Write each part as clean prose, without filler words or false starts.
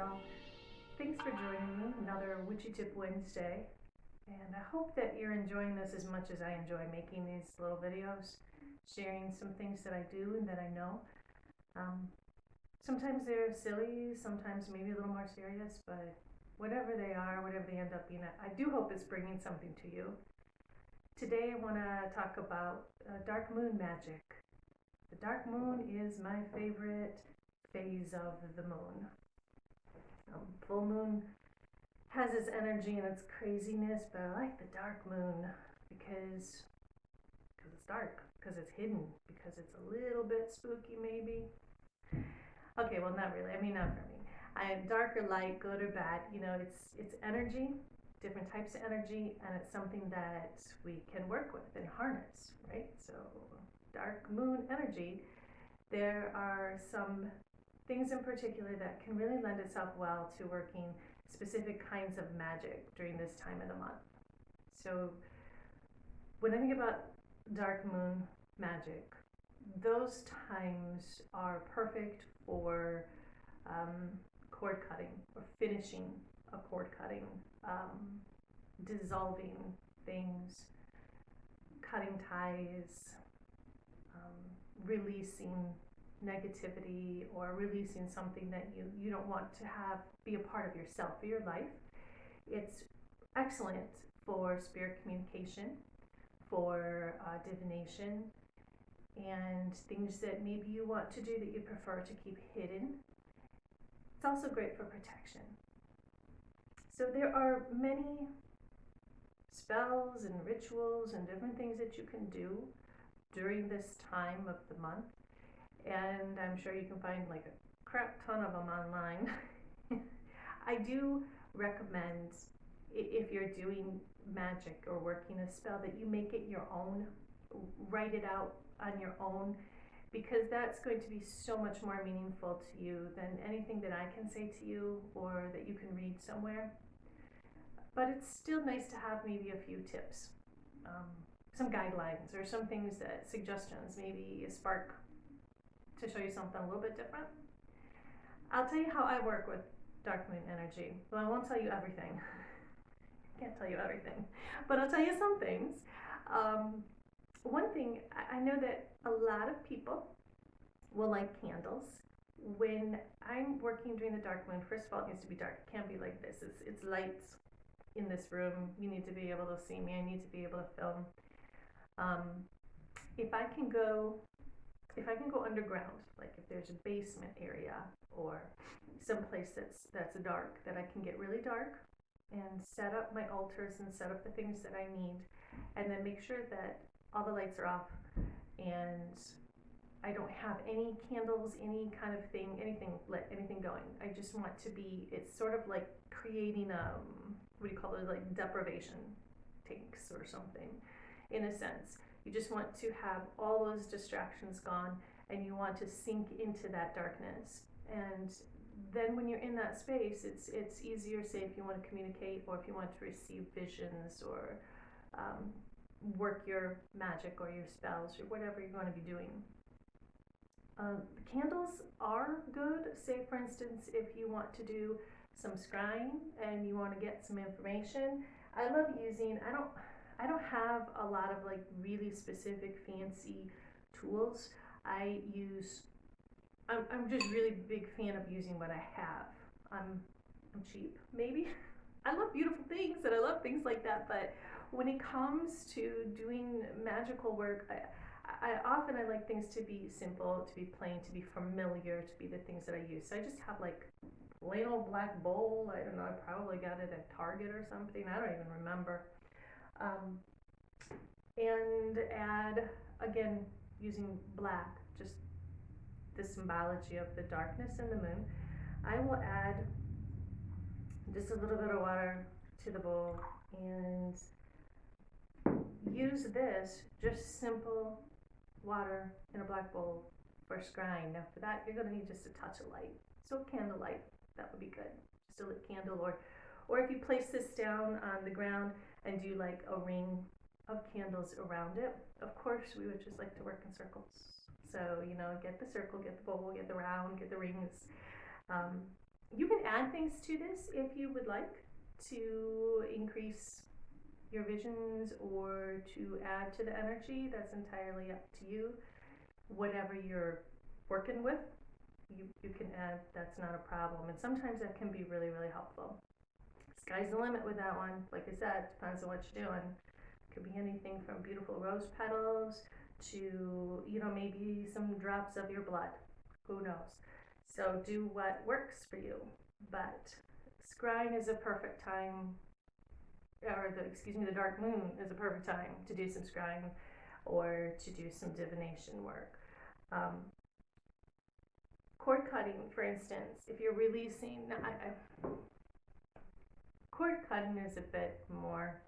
y'all. Thanks for joining me, another Witchy Tip Wednesday. And I hope that you're enjoying this as much as I enjoy making these little videos, sharing some things that I do and that I know. Sometimes they're silly, sometimes maybe a little more serious, but whatever they are, whatever they end up being, I do hope it's bringing something to you. Today I want to talk about dark moon magic. The dark moon is my favorite phase of the moon. Full moon has its energy and its craziness, but I like the dark moon because it's dark, because it's hidden, because it's a little bit spooky maybe. Okay, well not really. I mean not for me. Dark or light, good or bad, it's energy, different types of energy, and it's something that we can work with and harness, right? So dark moon energy, there are some things in particular that can really lend itself well to working specific kinds of magic during this time of the month. So when I think about dark moon magic, those times are perfect for cord cutting or finishing a cord cutting, dissolving things, cutting ties, releasing negativity, or releasing something that you don't want to have be a part of yourself or your life. It's excellent for spirit communication, for divination, and things that maybe you want to do that you prefer to keep hidden. It's also great for protection. So there are many spells and rituals and different things that you can do during this time of the month, and I'm sure you can find like a crap ton of them online. I do recommend, if you're doing magic or working a spell, that you make it your own, write it out on your own, because that's going to be so much more meaningful to you than anything that I can say to you or that you can read somewhere. But it's still nice to have maybe a few tips, some guidelines or some things, that suggestions, maybe a spark to show you something a little bit different. I'll tell you how I work with dark moon energy. Well, I won't tell you everything. I can't tell you everything, but I'll tell you some things. One thing, I know that a lot of people will light candles. When I'm working during the dark moon, first of all, it needs to be dark. It can't be like this. It's lights in this room. You need to be able to see me. I need to be able to film. If I can go underground, like if there's a basement area or someplace that's dark, that I can get really dark and set up my altars and set up the things that I need, and then make sure that all the lights are off and I don't have any candles, any kind of thing, anything lit, anything going. I just want to be, it's sort of like creating what do you call it, like deprivation tanks or something, in a sense. You just want to have all those distractions gone, and you want to sink into that darkness. And then when you're in that space, it's easier, say, if you want to communicate, or if you want to receive visions, or work your magic or your spells or whatever you're going to be doing. The candles are good. Say, for instance, if you want to do some scrying and you want to get some information. I love using, I don't have a lot of like really specific fancy tools. I'm just really big fan of using what I have. I'm cheap, maybe. I love beautiful things and I love things like that, but when it comes to doing magical work, I like things to be simple, to be plain, to be familiar, to be the things that I use. So I just have like plain old black bowl. I don't know, I probably got it at Target or something. I don't even remember. And add, again, using black, just the symbology of the darkness and the moon. I will add just a little bit of water to the bowl and use this, just simple water in a black bowl, for scrying. Now for that, you're going to need just a touch of light. So candlelight, that would be good. Just a lit candle, or if you place this down on the ground and do like a ring of candles around it. Of course, we would just like to work in circles. So, get the circle, get the bowl, get the round, get the rings. You can add things to this if you would like to increase your visions or to add to the energy. That's entirely up to you. Whatever you're working with, you can add. That's not a problem. And sometimes that can be really, really helpful. Sky's the limit with that one. Like I said, depends on what you're doing. Could be anything from beautiful rose petals to, maybe some drops of your blood. Who knows? So do what works for you. But scrying is a perfect time, or the dark moon is a perfect time to do some scrying or to do some divination work. Um, cord cutting, for instance, if you're releasing, cord cutting is a bit more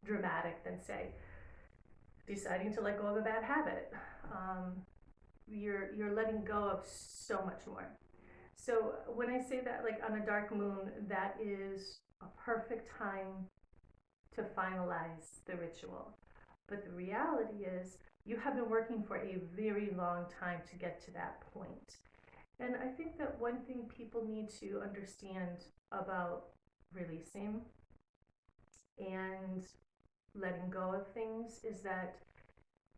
dramatic than, say, deciding to let go of a bad habit. You're letting go of so much more. So when I say that, like on a dark moon, that is a perfect time to finalize the ritual. But the reality is, you have been working for a very long time to get to that point. And I think that one thing people need to understand about releasing and letting go of things is that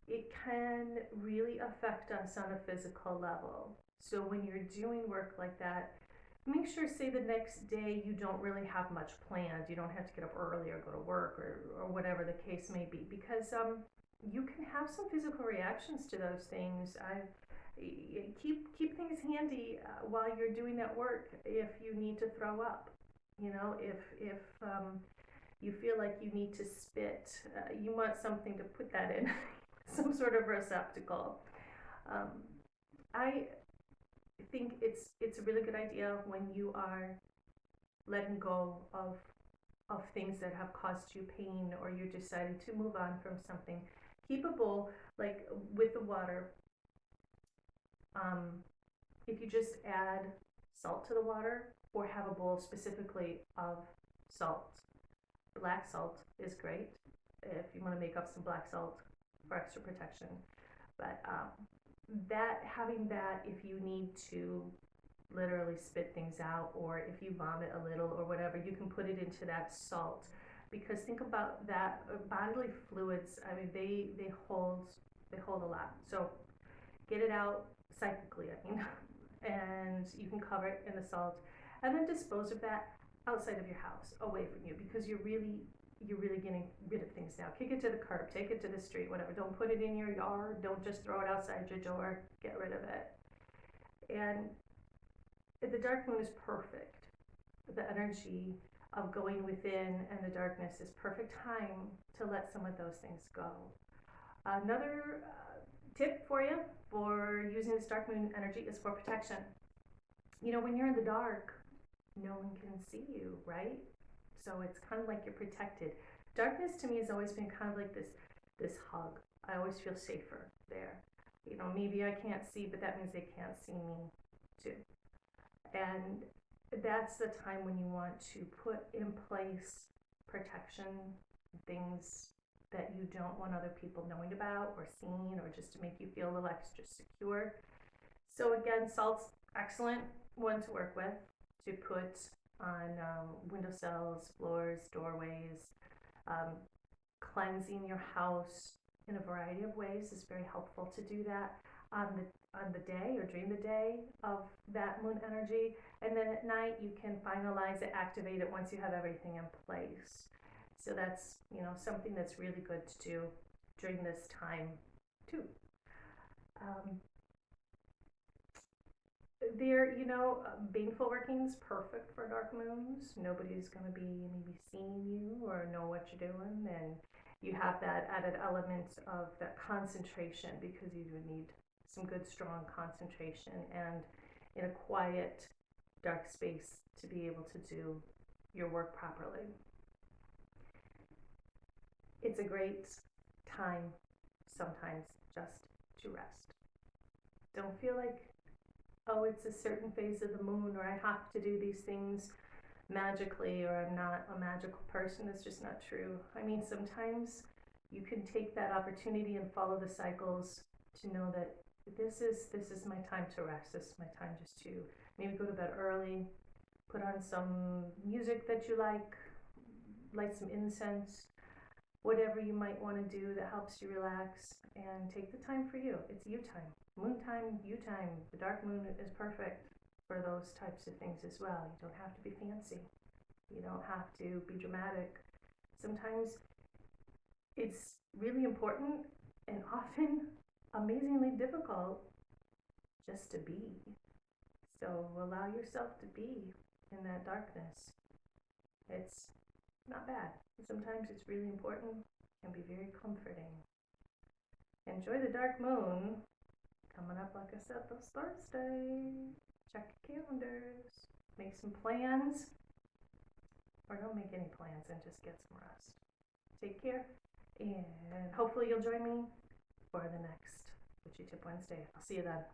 it can really affect us on a physical level. So when you're doing work like that, make sure, say, the next day you don't really have much planned. You don't have to get up early or go to work or whatever the case may be, because you can have some physical reactions to those things. Keep things handy while you're doing that work if you need to throw up. If you feel like you need to spit, you want something to put that in, some sort of receptacle. Um, I think it's a really good idea when you are letting go of things that have caused you pain, or you're deciding to move on from something. Keep a bowl, like with the water. If you just add salt to the water, or have a bowl specifically of salt. Black salt is great if you want to make up some black salt for extra protection. But having that, if you need to literally spit things out, or if you vomit a little or whatever, you can put it into that salt. Because think about that, bodily fluids. I mean, they hold a lot. So get it out psychically. And you can cover it in the salt, and then dispose of that outside of your house, away from you, because you're really getting rid of things now. Kick it to the curb, take it to the street, whatever. Don't put it in your yard. Don't just throw it outside your door. Get rid of it. And the dark moon is perfect. The energy of going within and the darkness is perfect time to let some of those things go. Another tip for you for using this dark moon energy is for protection. When you're in the dark, no one can see you, right? So it's kind of like you're protected. Darkness to me has always been kind of like this hug. I always feel safer there. Maybe I can't see, but that means they can't see me too. And that's the time when you want to put in place protection, things that you don't want other people knowing about or seeing, or just to make you feel a little extra secure. So again, salt's excellent one to work with, to put on windowsills, floors, doorways. Cleansing your house in a variety of ways is very helpful to do that on the day, or during the day of that moon energy. And then at night you can finalize it, activate it once you have everything in place. So that's something that's really good to do during this time too. Baneful working's perfect for dark moons. Nobody's going to be maybe seeing you or know what you're doing, and you have that added element of that concentration, because you would need some good, strong concentration and in a quiet, dark space to be able to do your work properly. It's a great time sometimes just to rest. Don't feel like, oh, it's a certain phase of the moon, or I have to do these things magically, or I'm not a magical person. It's just not true. I mean, sometimes you can take that opportunity and follow the cycles to know that this is my time to rest. This is my time just to maybe go to bed early, put on some music that you like, light some incense, whatever you might want to do that helps you relax, and take the time for you. It's you time. Moon time, you time. The dark moon is perfect for those types of things as well. You don't have to be fancy. You don't have to be dramatic. Sometimes it's really important and often amazingly difficult just to be. So allow yourself to be in that darkness. It's not bad. Sometimes it's really important and be very comforting. Enjoy the dark moon coming up, like I said, this Thursday. Check your calendars. Make some plans, or don't make any plans and just get some rest. Take care, and hopefully you'll join me for the next Witchy Tip Wednesday. I'll see you then.